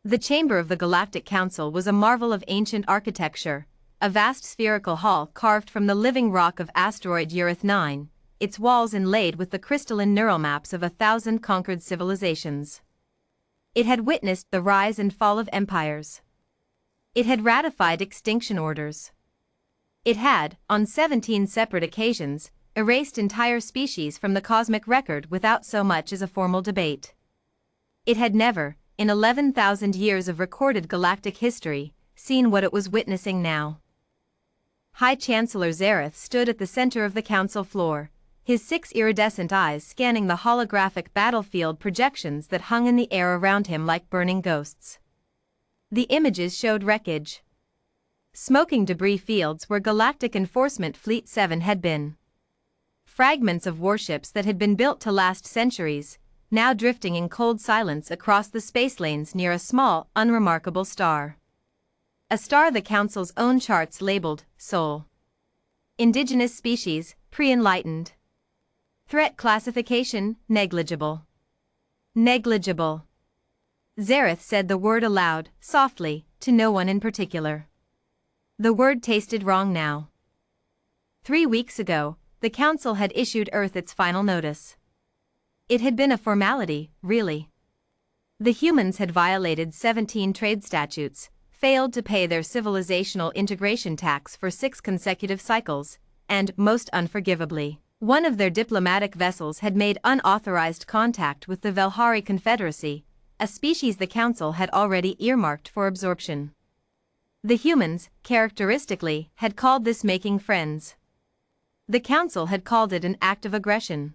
The chamber of the Galactic Council was a marvel of ancient architecture, a vast spherical hall carved from the living rock of asteroid Urith 9, its walls inlaid with the crystalline neural maps of 1,000 conquered civilizations. It had witnessed the rise and fall of empires. It had ratified extinction orders. It had, on 17 separate occasions, erased entire species from the cosmic record without so much as a formal debate. It had never, in 11,000 years of recorded galactic history, seen what it was witnessing now. High Chancellor Zareth stood at the center of the council floor, his 6 iridescent eyes scanning the holographic battlefield projections that hung in the air around him like burning ghosts. The images showed wreckage. Smoking debris fields where Galactic Enforcement Fleet 7 had been. Fragments of warships that had been built to last centuries, now drifting in cold silence across the space lanes near a small, unremarkable star. A star the Council's own charts labeled Sol. Indigenous species, pre-enlightened. Threat classification, negligible. Negligible. Zareth said the word aloud, softly, to no one in particular. The word tasted wrong now. 3 weeks ago, the Council had issued Earth its final notice. It had been a formality, really. The humans had violated 17 trade statutes, failed to pay their civilizational integration tax for 6 consecutive cycles, and, most unforgivably, one of their diplomatic vessels had made unauthorized contact with the Velhari Confederacy, a species the Council had already earmarked for absorption. The humans, characteristically, had called this making friends. The Council had called it an act of aggression.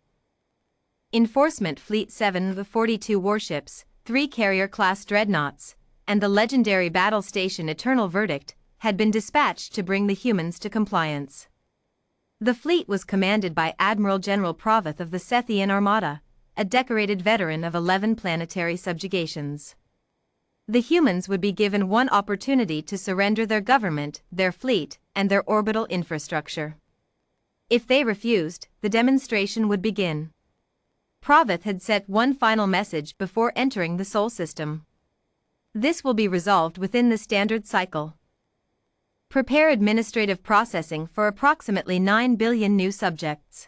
Enforcement Fleet 7 with 42 warships, 3 carrier-class dreadnoughts, and the legendary battle station Eternal Verdict, had been dispatched to bring the humans to compliance. The fleet was commanded by Admiral General Provath of the Sethian Armada, a decorated veteran of 11 planetary subjugations. The humans would be given one opportunity to surrender their government, their fleet, and their orbital infrastructure. If they refused, the demonstration would begin. Provath had set one final message before entering the Sol system. This will be resolved within the standard cycle. Prepare administrative processing for approximately 9 billion new subjects.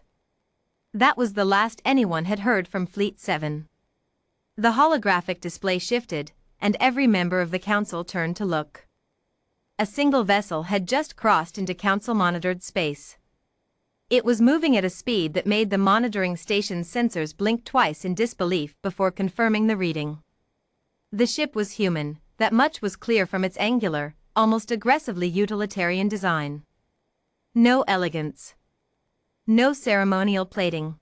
That was the last anyone had heard from Fleet 7. The holographic display shifted, and every member of the Council turned to look. A single vessel had just crossed into Council-monitored space. It was moving at a speed that made the monitoring station's sensors blink twice in disbelief before confirming the reading. The ship was human, that much was clear from its angular, almost aggressively utilitarian design. No elegance. No ceremonial plating.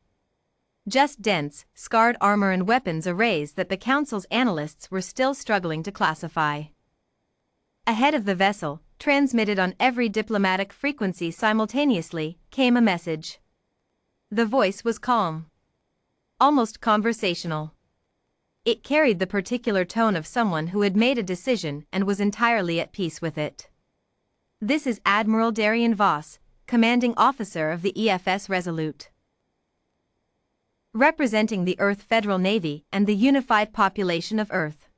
Just dense, scarred armor and weapons arrays that the Council's analysts were still struggling to classify. Ahead of the vessel, transmitted on every diplomatic frequency simultaneously, came a message. The voice was calm. Almost conversational. It carried the particular tone of someone who had made a decision and was entirely at peace with it. This is Admiral Darian Voss, commanding officer of the EFS Resolute. Representing the Earth Federal Navy and the unified population of Earth.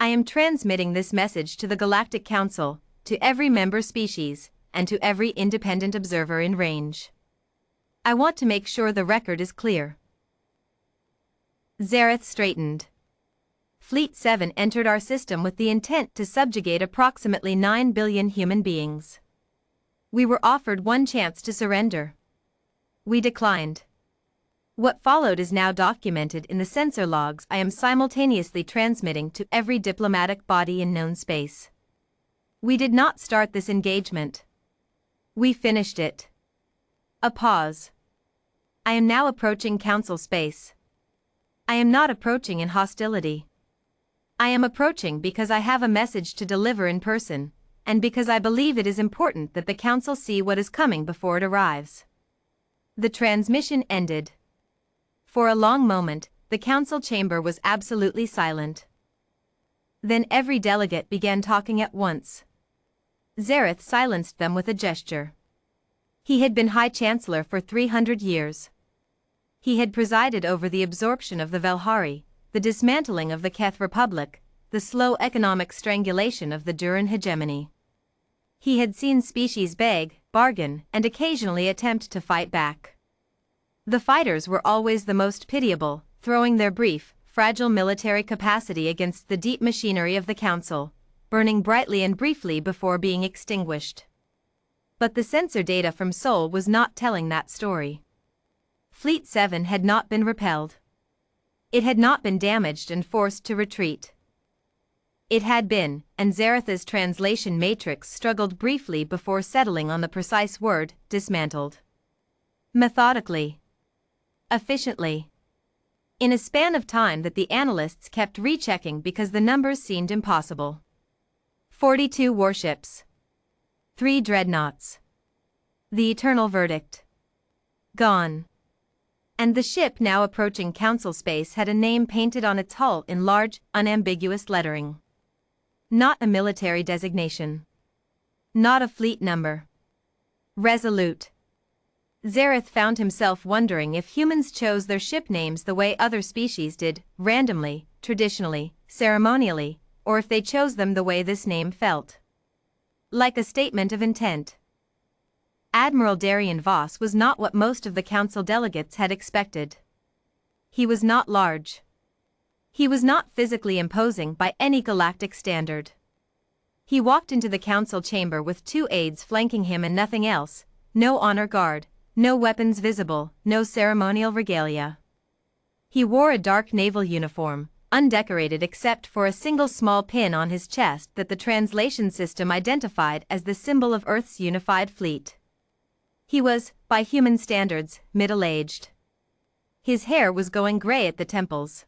I am transmitting this message to the Galactic Council, to every member species, and to every independent observer in range. I want to make sure the record is clear. Zareth straightened. Fleet 7 entered our system with the intent to subjugate approximately 9 billion human beings. We were offered one chance to surrender. We declined. What followed is now documented in the sensor logs I am simultaneously transmitting to every diplomatic body in known space. We did not start this engagement. We finished it. A pause. I am now approaching Council space. I am not approaching in hostility. I am approaching because I have a message to deliver in person, and because I believe it is important that the Council see what is coming before it arrives. The transmission ended. For a long moment, the Council chamber was absolutely silent. Then every delegate began talking at once. Zareth silenced them with a gesture. He had been High Chancellor for 300 years. He had presided over the absorption of the Velhari, the dismantling of the Keth Republic, the slow economic strangulation of the Duran hegemony. He had seen species beg, bargain, and occasionally attempt to fight back. The fighters were always the most pitiable, throwing their brief, fragile military capacity against the deep machinery of the Council, burning brightly and briefly before being extinguished. But the sensor data from Sol was not telling that story. Fleet 7 had not been repelled. It had not been damaged and forced to retreat. It had been, and Zaratha's translation matrix struggled briefly before settling on the precise word, dismantled. Methodically. Efficiently. In a span of time that the analysts kept rechecking because the numbers seemed impossible. 42 warships. 3 dreadnoughts. The eternal verdict. Gone. And the ship now approaching Council space had a name painted on its hull in large, unambiguous lettering. Not a military designation. Not a fleet number. Resolute. Zareth found himself wondering if humans chose their ship names the way other species did, randomly, traditionally, ceremonially, or if they chose them the way this name felt. Like a statement of intent. Admiral Darian Voss was not what most of the Council delegates had expected. He was not large. He was not physically imposing by any galactic standard. He walked into the Council chamber with 2 aides flanking him and nothing else, no honor guard, no weapons visible, no ceremonial regalia. He wore a dark naval uniform, undecorated except for a single small pin on his chest that the translation system identified as the symbol of Earth's unified fleet. He was, by human standards, middle-aged. His hair was going gray at the temples.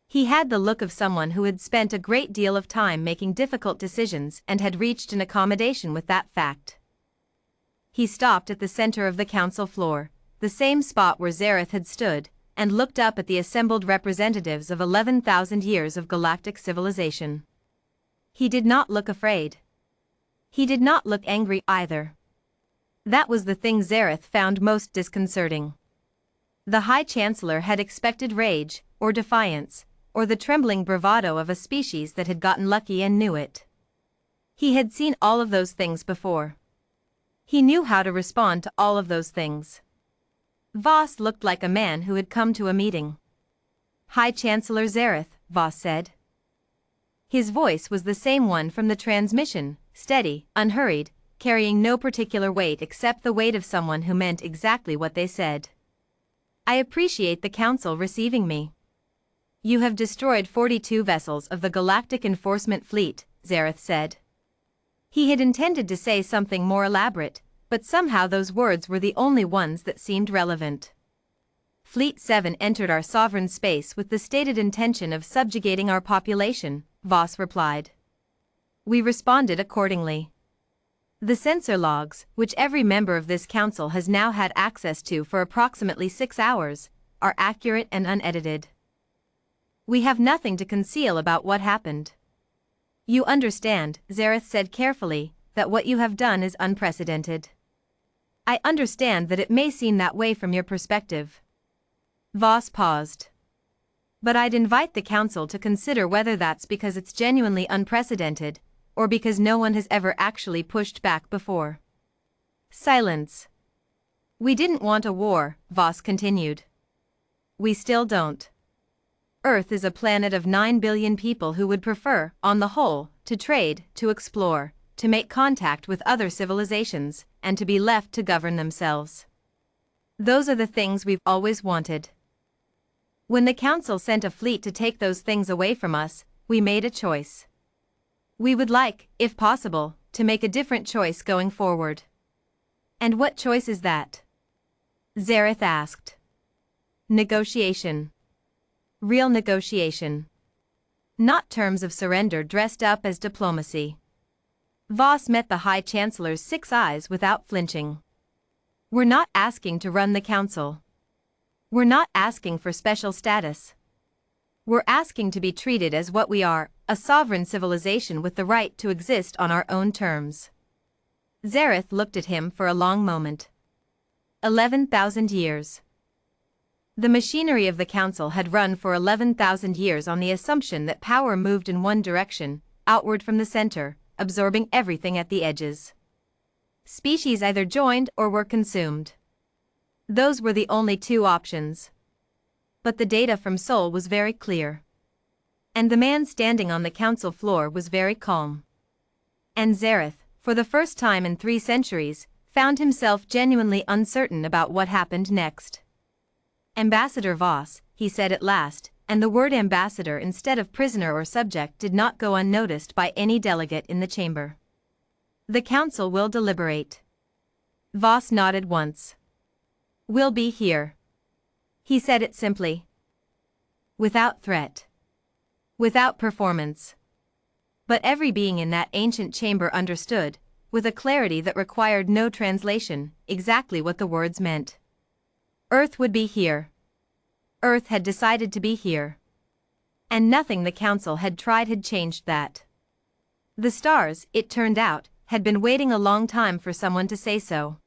He had the look of someone who had spent a great deal of time making difficult decisions and had reached an accommodation with that fact. He stopped at the center of the Council floor, the same spot where Zareth had stood, and looked up at the assembled representatives of 11,000 years of galactic civilization. He did not look afraid. He did not look angry either. That was the thing Zareth found most disconcerting. The High Chancellor had expected rage, or defiance, or the trembling bravado of a species that had gotten lucky and knew it. He had seen all of those things before. He knew how to respond to all of those things. Voss looked like a man who had come to a meeting. High Chancellor Zareth, Voss said. His voice was the same one from the transmission, steady, unhurried, carrying no particular weight except the weight of someone who meant exactly what they said. I appreciate the Council receiving me. You have destroyed 42 vessels of the Galactic Enforcement Fleet, Zareth said. He had intended to say something more elaborate, but somehow those words were the only ones that seemed relevant. Fleet 7 entered our sovereign space with the stated intention of subjugating our population, Voss replied. We responded accordingly. The sensor logs, which every member of this council has now had access to for approximately 6 hours, are accurate and unedited. We have nothing to conceal about what happened. You understand, Zareth said carefully, that what you have done is unprecedented. I understand that it may seem that way from your perspective. Voss paused. But I'd invite the council to consider whether that's because it's genuinely unprecedented, or because no one has ever actually pushed back before. Silence. We didn't want a war, Voss continued. We still don't. Earth is a planet of 9 billion people who would prefer, on the whole, to trade, to explore, to make contact with other civilizations, and to be left to govern themselves. Those are the things we've always wanted. When the Council sent a fleet to take those things away from us, we made a choice. We would like, if possible, to make a different choice going forward. And what choice is that? Zareth asked. Negotiation. Real negotiation. Not terms of surrender dressed up as diplomacy. Voss met the High Chancellor's 6 eyes without flinching. We're not asking to run the Council. We're not asking for special status. We're asking to be treated as what we are, a sovereign civilization with the right to exist on our own terms. Zareth looked at him for a long moment. 11,000 years. The machinery of the council had run for 11,000 years on the assumption that power moved in one direction, outward from the center, absorbing everything at the edges. Species either joined or were consumed. Those were the only two options. But the data from Sol was very clear. And the man standing on the council floor was very calm. And Zareth, for the first time in 3 centuries, found himself genuinely uncertain about what happened next. "Ambassador Voss," he said at last, and the word ambassador instead of prisoner or subject did not go unnoticed by any delegate in the chamber. "The council will deliberate." Voss nodded once. "We'll be here." He said it simply. Without threat. Without performance. But every being in that ancient chamber understood, with a clarity that required no translation, exactly what the words meant. Earth would be here. Earth had decided to be here. And nothing the council had tried had changed that. The stars, it turned out, had been waiting a long time for someone to say so.